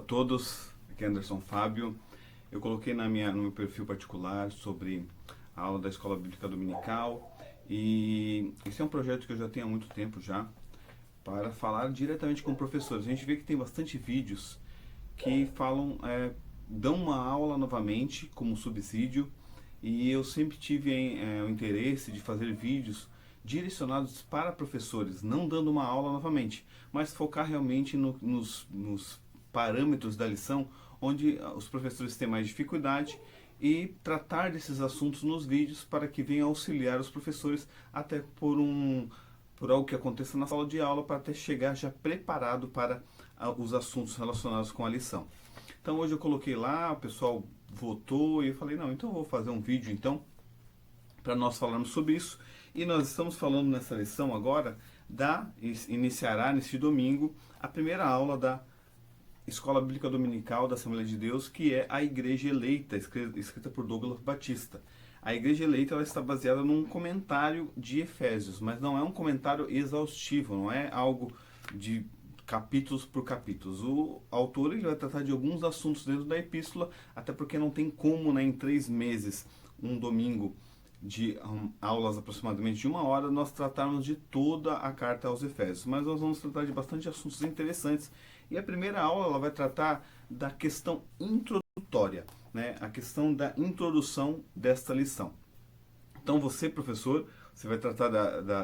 todos, aqui é Anderson Fábio. Eu coloquei no meu perfil particular sobre a aula da Escola Bíblica Dominical e esse é um projeto que eu já tenho há muito tempo já para falar diretamente com professores. A gente vê que tem bastante vídeos que falam, dão uma aula novamente como subsídio e eu sempre tive o interesse de fazer vídeos direcionados para professores, não dando uma aula novamente, mas focar realmente nos parâmetros da lição, onde os professores têm mais dificuldade e tratar desses assuntos nos vídeos para que venha auxiliar os professores até por algo que aconteça na sala de aula para até chegar já preparado para os assuntos relacionados com a lição. Então hoje eu coloquei lá, o pessoal votou e eu falei, não, então eu vou fazer um vídeo então para nós falarmos sobre isso. E nós estamos falando nessa lição agora iniciará neste domingo a primeira aula da Escola Bíblica Dominical da Assembleia de Deus, que é a Igreja Eleita, escrita por Douglas Batista. A Igreja Eleita ela está baseada num comentário de Efésios, mas não é um comentário exaustivo, não é algo de capítulos por capítulos. O autor ele vai tratar de alguns assuntos dentro da epístola, até porque não tem como, né, em 3 meses, um domingo de aulas aproximadamente de 1 hora, nós tratarmos de toda a carta aos Efésios. Mas nós vamos tratar de bastante assuntos interessantes. E a primeira aula ela vai tratar da questão introdutória, né? A questão da introdução desta lição. Então você, professor, você vai tratar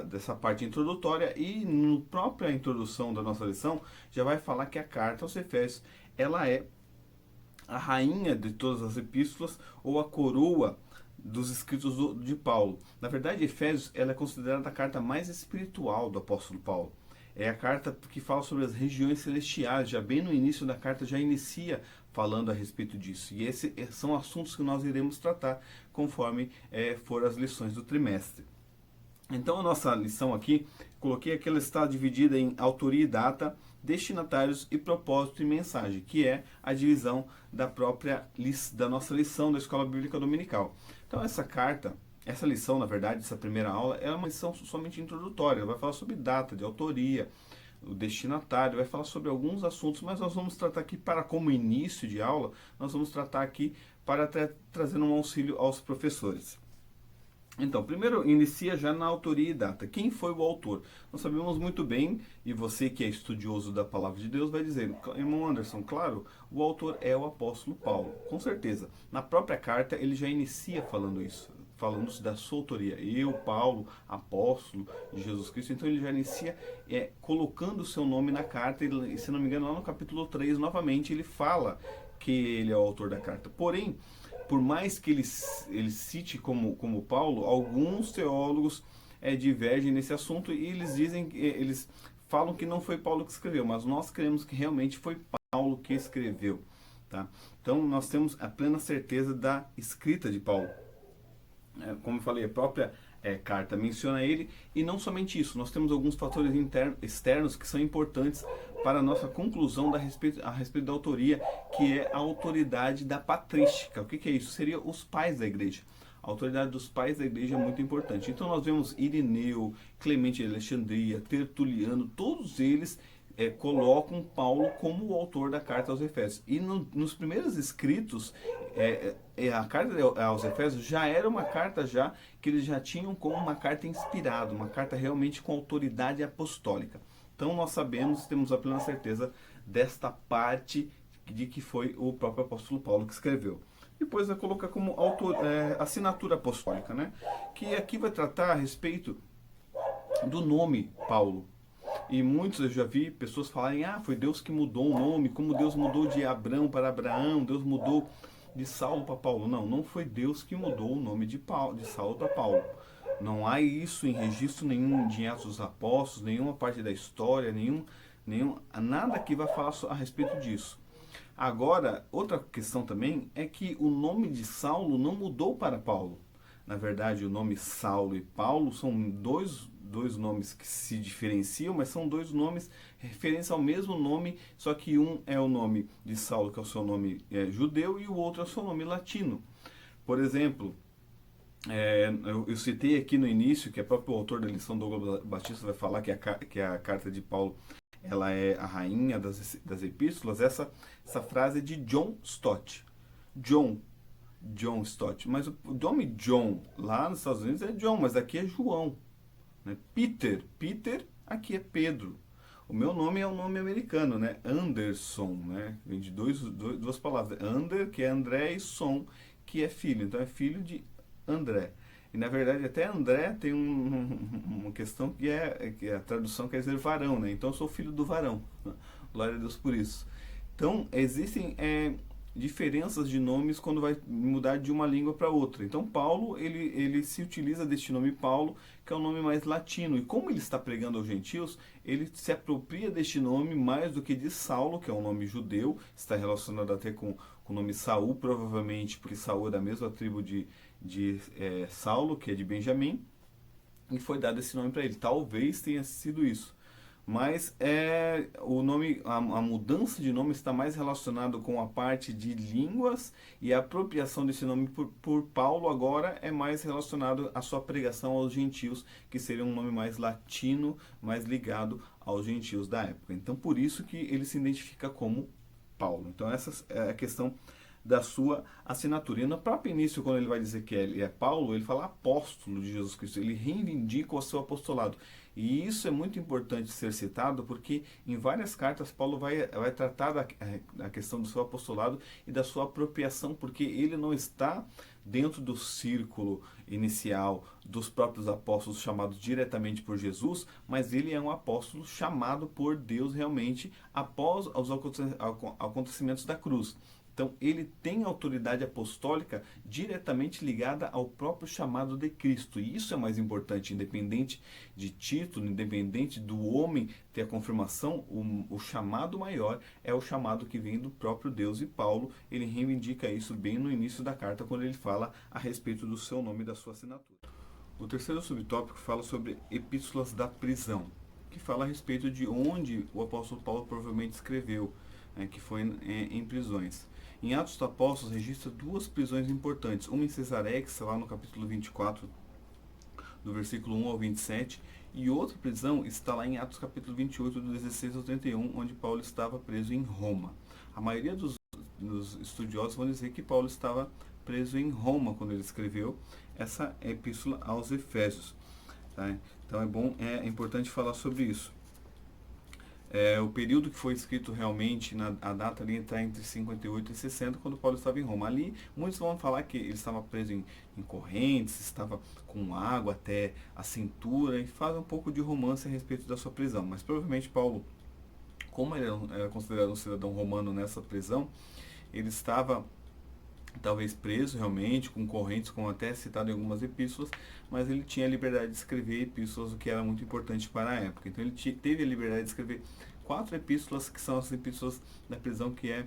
dessa parte introdutória e na própria introdução da nossa lição já vai falar que a carta aos Efésios ela é a rainha de todas as epístolas ou a coroa dos escritos de Paulo. Na verdade, Efésios ela é considerada a carta mais espiritual do apóstolo Paulo. É a carta que fala sobre as regiões celestiais. Já bem no início da carta já inicia falando a respeito disso. E esses são assuntos que nós iremos tratar conforme for as lições do trimestre. Então a nossa lição aqui, coloquei que ela está dividida em autoria e data, destinatários e propósito e mensagem, que é a divisão da nossa lição da Escola Bíblica Dominical. Então essa lição, na verdade, essa primeira aula, é uma lição somente introdutória. Ela vai falar sobre data, de autoria, o destinatário, vai falar sobre alguns assuntos, mas nós vamos tratar aqui como início de aula, nós vamos tratar aqui para trazer um auxílio aos professores. Então, primeiro inicia já na autoria e data. Quem foi o autor? Nós sabemos muito bem, e você que é estudioso da palavra de Deus vai dizer, irmão Anderson, claro, o autor é o apóstolo Paulo, com certeza. Na própria carta ele já inicia falando isso, falando da sua autoria. Eu, Paulo, apóstolo de Jesus Cristo. Então ele já inicia colocando o seu nome na carta, e se não me engano lá no capítulo 3, novamente, ele fala que ele é o autor da carta. Porém, por mais que ele cite como Paulo, alguns teólogos divergem nesse assunto e eles falam que não foi Paulo que escreveu, mas nós cremos que realmente foi Paulo que escreveu. Tá? Então nós temos a plena certeza da escrita de Paulo. Como eu falei, a própria carta menciona ele, e não somente isso, nós temos alguns fatores externos que são importantes para a nossa conclusão a respeito da autoria, que é a autoridade da patrística. O que é isso? Seria os pais da igreja. A autoridade dos pais da igreja é muito importante. Então nós vemos Irineu, Clemente de Alexandria, Tertuliano, todos eles colocam Paulo como o autor da carta aos Efésios. E nos primeiros escritos, a carta aos Efésios já era uma carta que eles já tinham como uma carta inspirada, uma carta realmente com autoridade apostólica. Então nós temos a plena certeza desta parte de que foi o próprio apóstolo Paulo que escreveu. Depois vai colocar como assinatura apostólica, né? Que aqui vai tratar a respeito do nome Paulo. E muitos eu já vi pessoas falarem, foi Deus que mudou o nome, como Deus mudou de Abrão para Abraão, Deus mudou de Saulo para Paulo. Não, não foi Deus que mudou o nome de Saulo para Paulo. Não há isso em registro nenhum de Atos dos Apóstolos, nenhuma parte da história, nada que vai falar a respeito disso. Agora, outra questão também é que o nome de Saulo não mudou para Paulo. Na verdade, o nome Saulo e Paulo são dois nomes que se diferenciam, mas são dois nomes referentes ao mesmo nome, só que um é o nome de Saulo, que é o seu nome judeu, e o outro é o seu nome latino. Por exemplo, eu citei aqui no início que o próprio autor da lição, Douglas Batista, vai falar que a carta de Paulo ela é a rainha das epístolas, essa frase é de John Stott. John Stott. Mas o nome John lá nos Estados Unidos é John, mas aqui é João. Né? Peter, aqui é Pedro. O meu nome é um nome americano, né? Anderson, né? Vem de duas palavras. Ander, que é André, e Son, que é filho. Então é filho de André. E na verdade até André tem uma questão que a tradução quer dizer varão, né? Então eu sou filho do varão. Glória a Deus por isso. Então existem diferenças de nomes quando vai mudar de uma língua para outra. Então Paulo, ele se utiliza deste nome Paulo, que é um nome mais latino. E como ele está pregando aos gentios, ele se apropria deste nome mais do que de Saulo, que é um nome judeu, está relacionado até com o nome Saul, provavelmente porque Saul é da mesma tribo de Saulo, que é de Benjamim, e foi dado esse nome para ele. Talvez tenha sido isso. Mas o nome, a mudança de nome está mais relacionado com a parte de línguas, e a apropriação desse nome por Paulo agora é mais relacionado à sua pregação aos gentios, que seria um nome mais latino, mais ligado aos gentios da época. Então por isso que ele se identifica como Paulo. Então essa é a questão da sua assinatura. E no próprio início, quando ele vai dizer que ele é Paulo, ele fala apóstolo de Jesus Cristo. Ele reivindica o seu apostolado. E isso é muito importante ser citado, porque em várias cartas Paulo vai tratar da questão do seu apostolado e da sua apropriação, porque ele não está dentro do círculo inicial dos próprios apóstolos chamados diretamente por Jesus, mas ele é um apóstolo chamado por Deus realmente após os acontecimentos da cruz. Então, ele tem autoridade apostólica diretamente ligada ao próprio chamado de Cristo. E isso é mais importante, independente de título, independente do homem ter a confirmação, o chamado maior é o chamado que vem do próprio Deus. E Paulo, ele reivindica isso bem no início da carta, quando ele fala a respeito do seu nome e da sua assinatura. O terceiro subtópico fala sobre epístolas da prisão, que fala a respeito de onde o apóstolo Paulo provavelmente escreveu, que foi em prisões. Em Atos dos Apóstolos registra duas prisões importantes, uma em Cesareia, lá no capítulo 24, do versículo 1 ao 27, e outra prisão está lá em Atos capítulo 28, do 16 ao 31, onde Paulo estava preso em Roma. A maioria dos estudiosos vão dizer que Paulo estava preso em Roma quando ele escreveu essa epístola aos Efésios. Tá? Então é importante falar sobre isso. O período que foi escrito realmente, a data ali está entre 58 e 60, quando Paulo estava em Roma. Ali, muitos vão falar que ele estava preso em correntes, estava com água até a cintura, e faz um pouco de romance a respeito da sua prisão. Mas provavelmente Paulo, como ele era considerado um cidadão romano nessa prisão, ele estava talvez preso realmente, com correntes, como até citado em algumas epístolas, mas ele tinha a liberdade de escrever epístolas, o que era muito importante para a época. Então ele teve a liberdade de escrever 4 epístolas, que são as epístolas da prisão, que é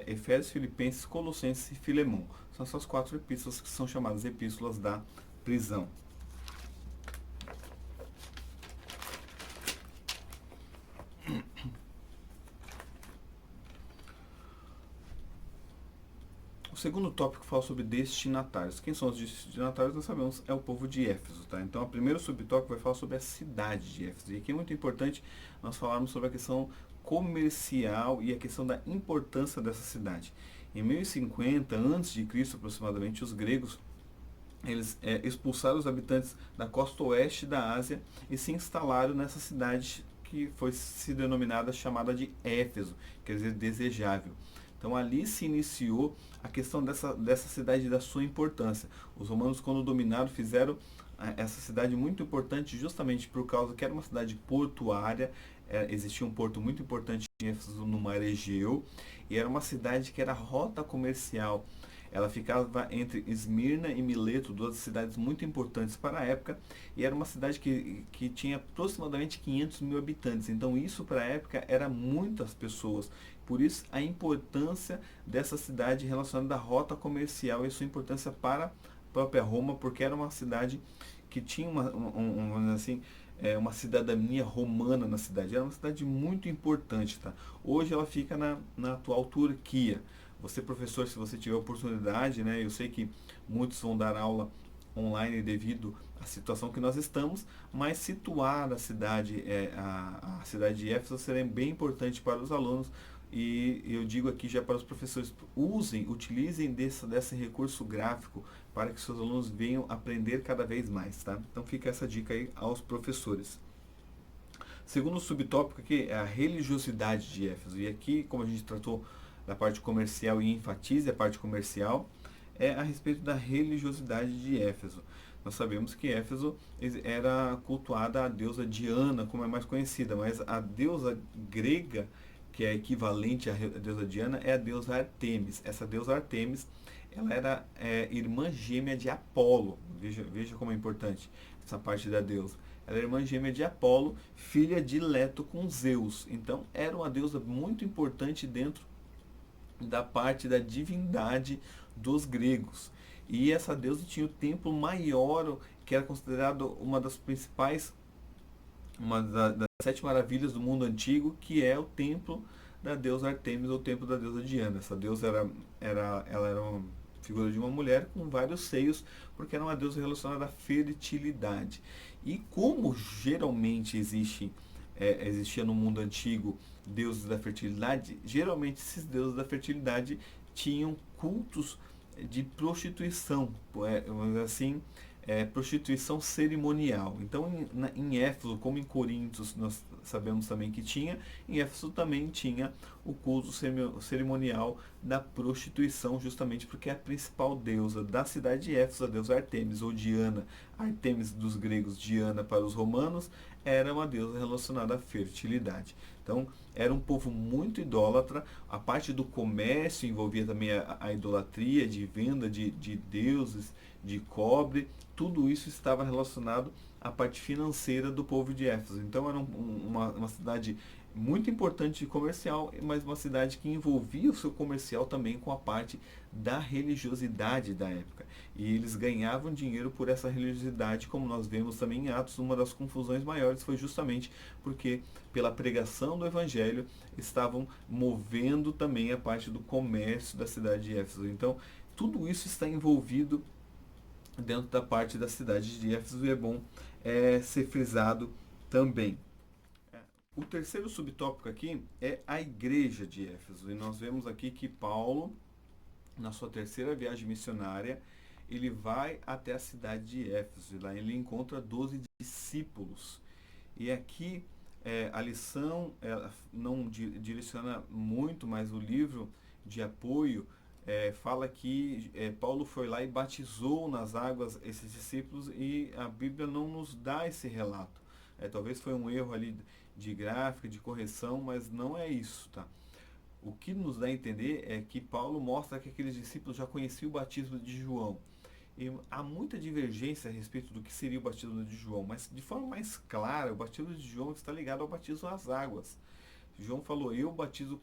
Efésios, Filipenses, Colossenses e Filemão. São essas 4 epístolas que são chamadas epístolas da prisão. O segundo tópico fala sobre destinatários. Quem são os destinatários? Nós sabemos, é o povo de Éfeso. Tá? Então, o primeiro subtópico vai falar sobre a cidade de Éfeso. E aqui é muito importante nós falarmos sobre a questão comercial e a questão da importância dessa cidade. Em 1050 a.C., aproximadamente, os gregos eles expulsaram os habitantes da costa oeste da Ásia e se instalaram nessa cidade que foi se denominada, chamada de Éfeso, quer dizer desejável. Então ali se iniciou a questão dessa cidade e da sua importância. Os romanos, quando dominaram, fizeram essa cidade muito importante justamente por causa que era uma cidade portuária, existia um porto muito importante em Éfeso, no mar Egeu, e era uma cidade que era rota comercial. Ela ficava entre Esmirna e Mileto, duas cidades muito importantes para a época, e era uma cidade que tinha aproximadamente 500 mil habitantes. Então isso para a época era muitas pessoas. Por isso a importância dessa cidade relacionada à rota comercial e sua importância para a própria Roma, porque era uma cidade que tinha uma cidadania romana na cidade. Era uma cidade muito importante. Tá? Hoje ela fica na atual Turquia. Você, professor, se você tiver oportunidade, né, eu sei que muitos vão dar aula online devido à situação que nós estamos, mas situar a cidade de Éfeso seria bem importante para os alunos. E eu digo aqui já para os professores, utilizem desse recurso gráfico para que seus alunos venham aprender cada vez mais, tá? Então fica essa dica aí aos professores. Segundo subtópico aqui é a religiosidade de Éfeso. E aqui, como a gente tratou da parte comercial e enfatiza a parte comercial, é a respeito da religiosidade de Éfeso. Nós sabemos que Éfeso era cultuada a deusa Diana, como é mais conhecida, mas a deusa grega, que é equivalente à deusa Diana, é a deusa Artemis. Essa deusa Artemis, ela era irmã gêmea de Apolo. Veja como é importante essa parte da deusa. Ela era irmã gêmea de Apolo, filha de Leto com Zeus. Então, era uma deusa muito importante dentro da parte da divindade dos gregos. E essa deusa tinha o templo maior, que era considerado uma das principais, das 7 maravilhas do mundo antigo, que é o templo da deusa Artemis, ou o templo da deusa Diana. Essa deusa ela era uma figura de uma mulher com vários seios, porque era uma deusa relacionada à fertilidade. E como geralmente existia no mundo antigo deuses da fertilidade, geralmente esses deuses da fertilidade tinham cultos de prostituição, assim, prostituição cerimonial. Então, em Éfeso, como em Corinto, nós sabemos também que tinha, em Éfeso também tinha o culto cerimonial da prostituição, justamente porque a principal deusa da cidade de Éfeso, a deusa Artemis, ou Diana, Artemis dos gregos, Diana para os romanos, era uma deusa relacionada à fertilidade. Então, era um povo muito idólatra. A parte do comércio envolvia também a idolatria de venda de deuses, de cobre. Tudo isso estava relacionado à parte financeira do povo de Éfeso. Então, era uma cidade muito importante comercial, mas uma cidade que envolvia o seu comercial também com a parte da religiosidade da época. E eles ganhavam dinheiro por essa religiosidade, como nós vemos também em Atos. Uma das confusões maiores foi justamente porque, pela pregação do Evangelho, estavam movendo também a parte do comércio da cidade de Éfeso. Então, tudo isso está envolvido dentro da parte da cidade de Éfeso, e é bom ser frisado também. O terceiro subtópico aqui é a igreja de Éfeso. E nós vemos aqui que Paulo, na sua terceira viagem missionária, ele vai até a cidade de Éfeso. E lá ele encontra 12 discípulos. E aqui a lição não direciona muito, mas o livro de apoio fala que Paulo foi lá e batizou nas águas esses discípulos, e a Bíblia não nos dá esse relato. Talvez foi um erro ali de gráfica, de correção, mas não é isso, tá? O que nos dá a entender é que Paulo mostra que aqueles discípulos já conheciam o batismo de João. E há muita divergência a respeito do que seria o batismo de João, mas de forma mais clara, o batismo de João está ligado ao batismo às águas. João falou: eu batizo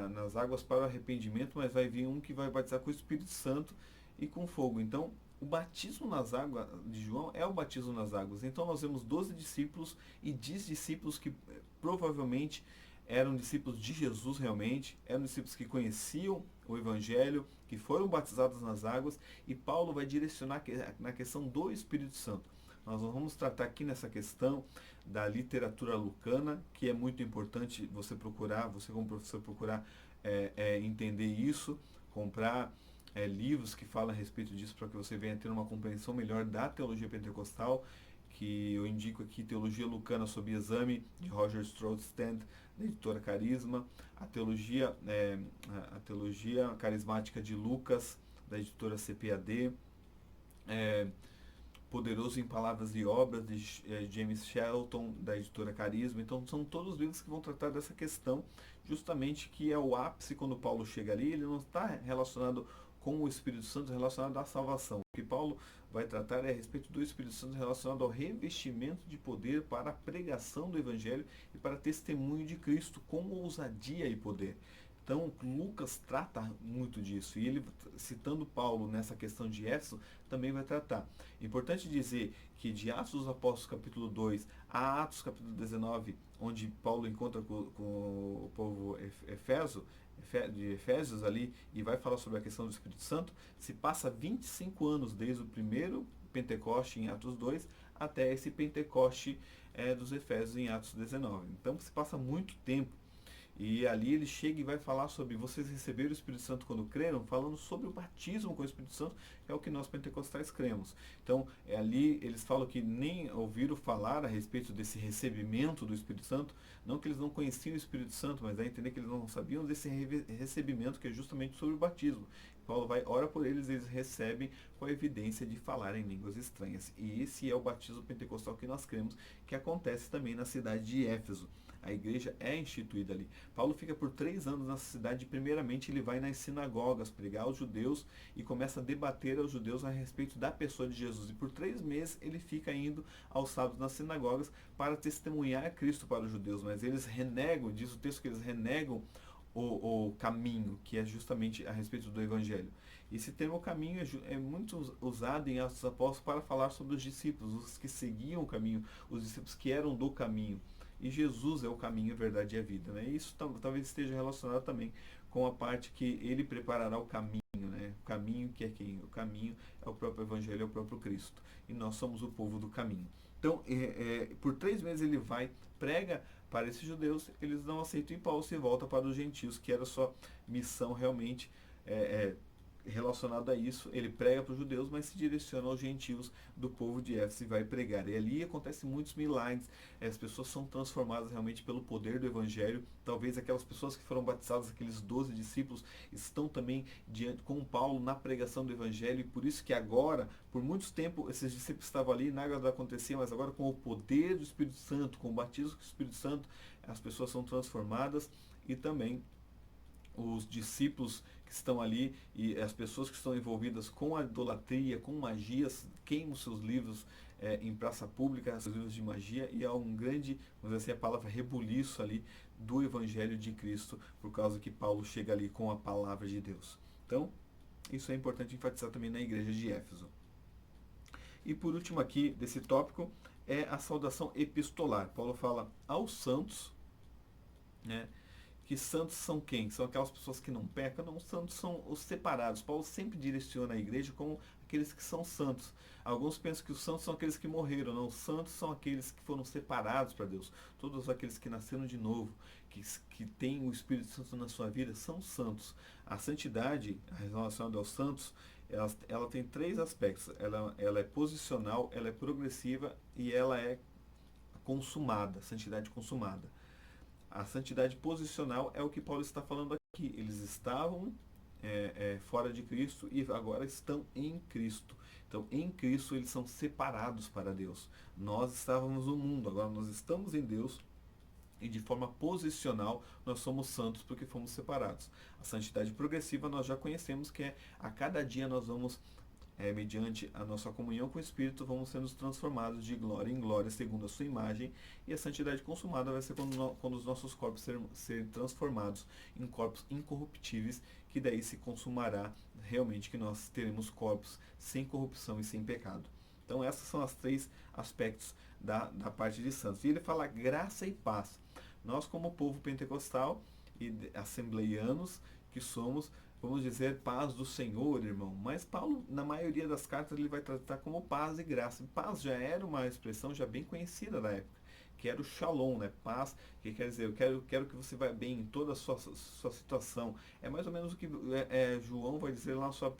nas águas para o arrependimento, mas vai vir um que vai batizar com o Espírito Santo e com fogo. Então, o batismo nas águas de João é o batismo nas águas. Então, nós vemos 12 discípulos e 10 discípulos que provavelmente eram discípulos de Jesus realmente, eram discípulos que conheciam o Evangelho, que foram batizados nas águas, e Paulo vai direcionar na questão do Espírito Santo. Nós vamos tratar aqui nessa questão da literatura lucana, que é muito importante você procurar, você como professor procurar entender isso, comprar livros que falam a respeito disso para que você venha ter uma compreensão melhor da teologia pentecostal, que eu indico aqui: Teologia Lucana sob Exame, de Roger Stroudstand, da editora Carisma, a Teologia Carismática de Lucas, da editora CPAD, Poderoso em Palavras e Obras, de James Shelton, da editora Carisma. Então, são todos livros que vão tratar dessa questão, justamente que é o ápice quando Paulo chega ali. Ele não está relacionado com o Espírito Santo, relacionado à salvação. O que Paulo vai tratar é a respeito do Espírito Santo relacionado ao revestimento de poder para a pregação do Evangelho e para testemunho de Cristo com ousadia e poder. Então, Lucas trata muito disso, e ele, citando Paulo nessa questão de Éfeso, também vai tratar. É importante dizer que de Atos dos Apóstolos capítulo 2 a Atos capítulo 19, onde Paulo encontra com o povo de Efésios ali e vai falar sobre a questão do Espírito Santo, se passa 25 anos desde o primeiro Pentecoste em Atos 2 até esse Pentecoste dos Efésios em Atos 19. Então se passa muito tempo. E ali ele chega e vai falar sobre vocês receberam o Espírito Santo quando creram, falando sobre o batismo com o Espírito Santo, que é o que nós pentecostais cremos. Então, ali eles falam que nem ouviram falar a respeito desse recebimento do Espírito Santo, não que eles não conheciam o Espírito Santo, mas dá a entender que eles não sabiam desse recebimento, que é justamente sobre o batismo. Paulo vai, ora por eles, eles recebem com a evidência de falar em línguas estranhas. E esse é o batismo pentecostal que nós cremos, que acontece também na cidade de Éfeso. A igreja é instituída ali. Paulo fica por 3 anos nessa cidade. Primeiramente, ele vai nas sinagogas pregar aos judeus e começa a debater aos judeus a respeito da pessoa de Jesus. E por 3 meses ele fica indo aos sábados nas sinagogas para testemunhar Cristo para os judeus. Mas eles renegam, diz o texto que eles renegam o caminho, que é justamente a respeito do Evangelho. Esse termo caminho é muito usado em Atos dos Apóstolos para falar sobre os discípulos, os que seguiam o caminho, os discípulos que eram do caminho. E Jesus é o caminho, a verdade e a vida. Né? E isso talvez esteja relacionado também com a parte que ele preparará o caminho. Né? O caminho que é quem? O caminho é o próprio Evangelho, é o próprio Cristo. E nós somos o povo do caminho. Então, por 3 meses ele vai, prega para esses judeus, eles não aceitam e Paulo se volta para os gentios, que era a sua missão realmente relacionado a isso. Ele prega para os judeus, mas se direciona aos gentios do povo de Éfeso e vai pregar. E ali acontecem muitos milagres, as pessoas são transformadas realmente pelo poder do Evangelho. Talvez aquelas pessoas que foram batizadas, aqueles 12 discípulos, estão também diante com Paulo na pregação do Evangelho, e por isso que agora, por muito tempo, esses discípulos estavam ali, nada acontecia, mas agora com o poder do Espírito Santo, com o batismo com o Espírito Santo, as pessoas são transformadas e também os discípulos que estão ali e as pessoas que estão envolvidas com a idolatria, com magias, queimam seus livros em praça pública, seus livros de magia, e há um grande, vamos dizer assim, a palavra rebuliço ali do Evangelho de Cristo, por causa que Paulo chega ali com a palavra de Deus. Então, isso é importante enfatizar também na igreja de Éfeso. E por último aqui desse tópico é a saudação epistolar. Paulo fala aos santos, né? Que santos são quem? São aquelas pessoas que não pecam? Não, santos são os separados. Paulo sempre direciona a igreja como aqueles que são santos. Alguns pensam que os santos são aqueles que morreram. Não, os santos são aqueles que foram separados para Deus. Todos aqueles que nasceram de novo, que têm o Espírito Santo na sua vida, são santos. A santidade, relacionada aos santos, ela tem 3 aspectos. Ela é posicional, ela é progressiva e ela é consumada, santidade consumada. A santidade posicional é o que Paulo está falando aqui. Eles estavam fora de Cristo e agora estão em Cristo. Então, em Cristo, eles são separados para Deus. Nós estávamos no mundo, agora nós estamos em Deus e de forma posicional nós somos santos porque fomos separados. A santidade progressiva nós já conhecemos, que é a cada dia nós vamos mediante a nossa comunhão com o Espírito, vamos sendo transformados de glória em glória, segundo a sua imagem, e a santidade consumada vai ser quando os nossos corpos serem transformados em corpos incorruptíveis, que daí se consumará realmente, que nós teremos corpos sem corrupção e sem pecado. Então, esses são os 3 aspectos da parte de santos. E ele fala graça e paz. Nós, como povo pentecostal e assembleianos que somos, vamos dizer paz do Senhor, irmão. Mas Paulo, na maioria das cartas, ele vai tratar como paz e graça. Paz já era uma expressão já bem conhecida da época, que era o shalom, né? Paz, que quer dizer, eu quero que você vá bem em toda a sua situação. É mais ou menos o que João vai dizer lá na sua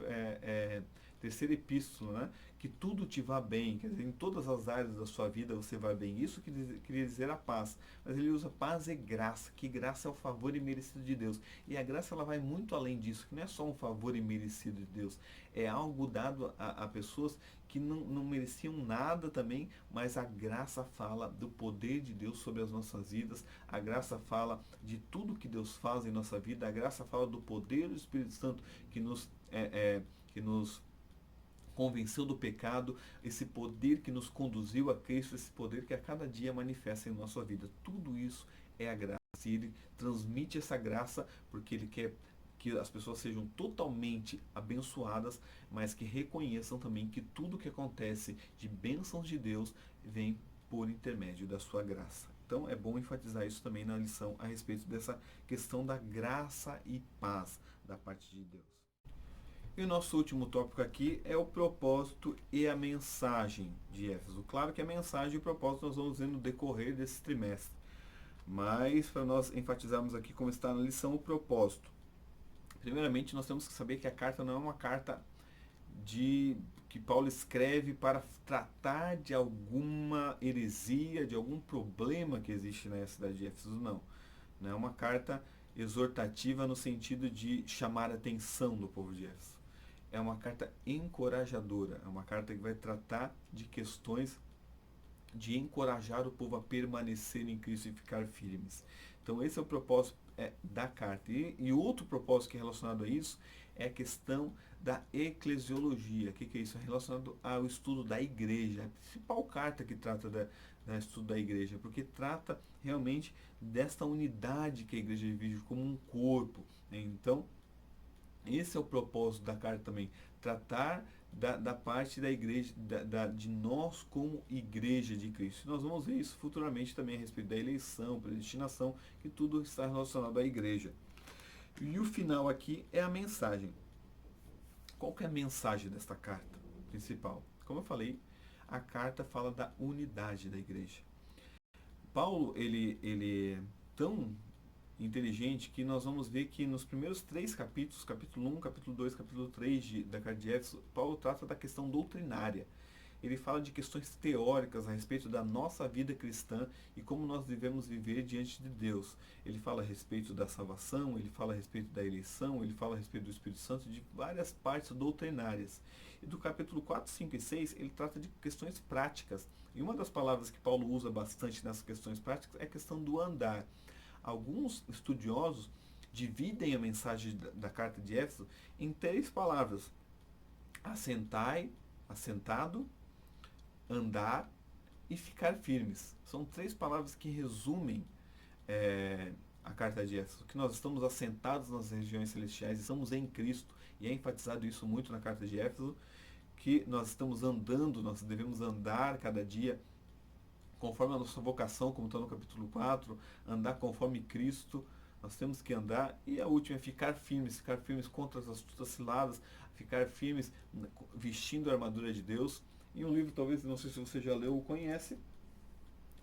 terceira epístola, né? Que tudo te vá bem, quer dizer, em todas as áreas da sua vida você vai bem. Isso queria dizer a paz. Mas ele usa paz e graça, que graça é o favor imerecido de Deus. E a graça ela vai muito além disso, que não é só um favor imerecido de Deus, é algo dado a pessoas que não mereciam nada também, mas a graça fala do poder de Deus sobre as nossas vidas, a graça fala de tudo que Deus faz em nossa vida, a graça fala do poder do Espírito Santo que nos convenceu do pecado, esse poder que nos conduziu a Cristo, esse poder que a cada dia manifesta em nossa vida. Tudo isso é a graça. E ele transmite essa graça porque ele quer que as pessoas sejam totalmente abençoadas, mas que reconheçam também que tudo que acontece de bênçãos de Deus vem por intermédio da sua graça. Então é bom enfatizar isso também na lição a respeito dessa questão da graça e paz da parte de Deus. E o nosso último tópico aqui é o propósito e a mensagem de Éfeso. Claro que a mensagem e o propósito nós vamos ver no decorrer desse trimestre. Mas para nós enfatizarmos aqui como está na lição o propósito. Primeiramente, nós temos que saber que a carta não é uma carta de que Paulo escreve para tratar de alguma heresia, de algum problema que existe na cidade de Éfeso, não. Não é uma carta exortativa no sentido de chamar a atenção do povo de Éfeso. É uma carta encorajadora, é uma carta que vai tratar de questões de encorajar o povo a permanecer em Cristo e ficar firmes. Então esse é o propósito da carta. E outro propósito que é relacionado a isso é a questão da eclesiologia. O que é isso? É relacionado ao estudo da igreja. É a principal carta que trata da estudo da igreja, porque trata realmente desta unidade que a igreja vive como um corpo. Então, esse é o propósito da carta também, tratar da parte da igreja, de nós como igreja de Cristo. Nós vamos ver isso futuramente também a respeito da eleição, predestinação, que tudo está relacionado à igreja. E o final aqui é a mensagem. Qual que é a mensagem desta carta principal? Como eu falei, a carta fala da unidade da igreja. Paulo, ele é tão inteligente que nós vamos ver que nos primeiros 3 capítulos, capítulo 1, capítulo 2, capítulo 3 da carta de Éfeso, Paulo trata da questão doutrinária. Ele fala de questões teóricas a respeito da nossa vida cristã e como nós devemos viver diante de Deus. Ele fala a respeito da salvação, ele fala a respeito da eleição, ele fala a respeito do Espírito Santo, de várias partes doutrinárias. E do capítulo 4, 5 e 6, ele trata de questões práticas. E uma das palavras que Paulo usa bastante nessas questões práticas é a questão do andar. Alguns estudiosos dividem a mensagem da carta de Éfeso em 3 palavras: assentai, assentado, andar e ficar firmes. São 3 palavras que resumem a carta de Éfeso, que nós estamos assentados nas regiões celestiais, estamos em Cristo, e é enfatizado isso muito na carta de Éfeso, que nós estamos andando, nós devemos andar cada dia conforme a nossa vocação, como está no capítulo 4, andar conforme Cristo, nós temos que andar. E a última é ficar firmes contra as astutas ciladas, ficar firmes vestindo a armadura de Deus. E um livro, talvez, não sei se você já leu ou conhece,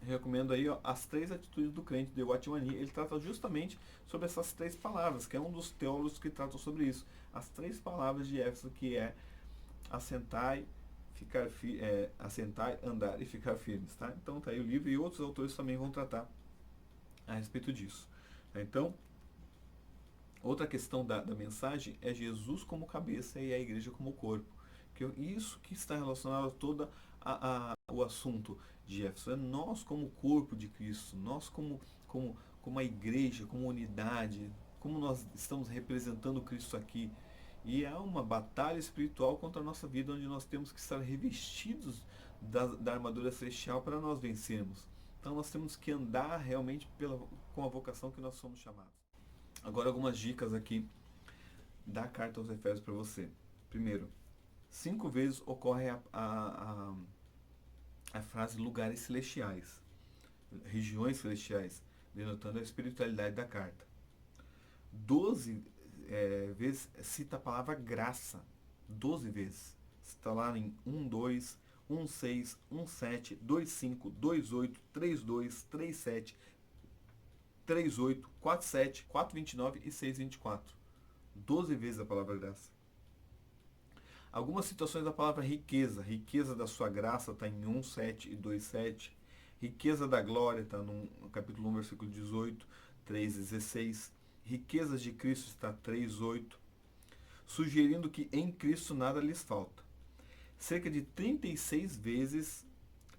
recomendo aí, ó, As 3 Atitudes do Crente, de Watchman. Ele trata justamente sobre essas 3 palavras, que é um dos teólogos que tratam sobre isso. As 3 palavras de Éfeso, que é assentai, assentar, andar e ficar firmes, tá? Então tá aí o livro, e outros autores também vão tratar a respeito disso. Então, outra questão da mensagem é Jesus como cabeça e a igreja como corpo. Isso que está relacionado a todo o assunto de Éfeso. É nós como corpo de Cristo, nós como a igreja, como unidade, como nós estamos representando Cristo aqui. E há uma batalha espiritual contra a nossa vida, onde nós temos que estar revestidos da armadura celestial para nós vencermos. Então nós temos que andar realmente com a vocação que nós somos chamados. Agora algumas dicas aqui da carta aos Efésios para você. Primeiro, 5 vezes ocorre a frase lugares celestiais, regiões celestiais, denotando a espiritualidade da carta. 12 vezes cita a palavra graça. 12 vezes. Está lá em 1, 2, 1, 6, 1, 7, 2, 5, 2, 8, 3, 2, 3, 7, 3, 8, 4, 7, 4, 29 e 6, 24. 12 vezes a palavra graça. Algumas citações da palavra riqueza. Riqueza da sua graça está em 1, 7 e 2, 7. Riqueza da glória está no capítulo 1, versículo 18, 3, 16. Riquezas de Cristo está 3:8, sugerindo que em Cristo nada lhes falta. Cerca de 36 vezes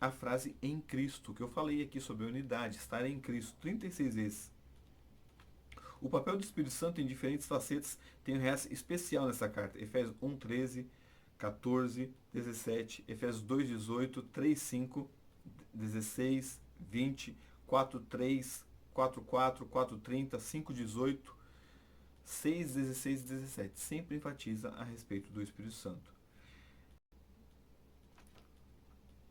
a frase em Cristo, que eu falei aqui sobre a unidade, estar em Cristo, 36 vezes. O papel do Espírito Santo em diferentes facetas tem um realce especial nessa carta. Efésios 1:13, 14, 17, Efésios 2:18, 3:5, 16, 20, 4:3, 4:4, 4:30, 5:18, 6:16 e 17. Sempre enfatiza a respeito do Espírito Santo.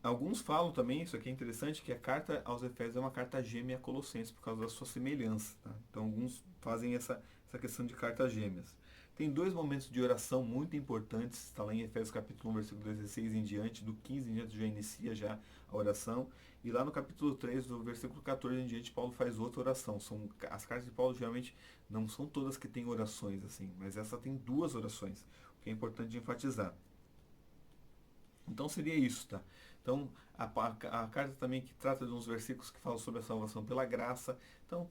Alguns falam também, isso aqui é interessante, que a carta aos Efésios é uma carta gêmea a Colossenses por causa da sua semelhança. Tá? Então alguns fazem essa questão de cartas gêmeas. Tem dois momentos de oração muito importantes, está lá em Efésios capítulo 1, versículo 16 em diante, do 15 em diante já inicia já a oração. E lá no capítulo 3, do versículo 14 em diante, Paulo faz outra oração. As cartas de Paulo geralmente não são todas que têm orações, assim, mas essa tem duas orações, o que é importante enfatizar. Então seria isso, tá? Então, a carta também que trata de uns versículos que falam sobre a salvação pela graça. Então,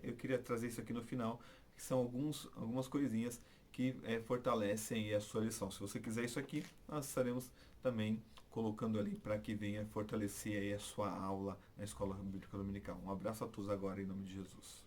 eu queria trazer isso aqui no final, que são algumas coisinhas que fortalecem a sua lição. Se você quiser isso aqui, nós estaremos também colocando ali para que venha fortalecer aí a sua aula na Escola Bíblica Dominical. Um abraço a todos agora, em nome de Jesus.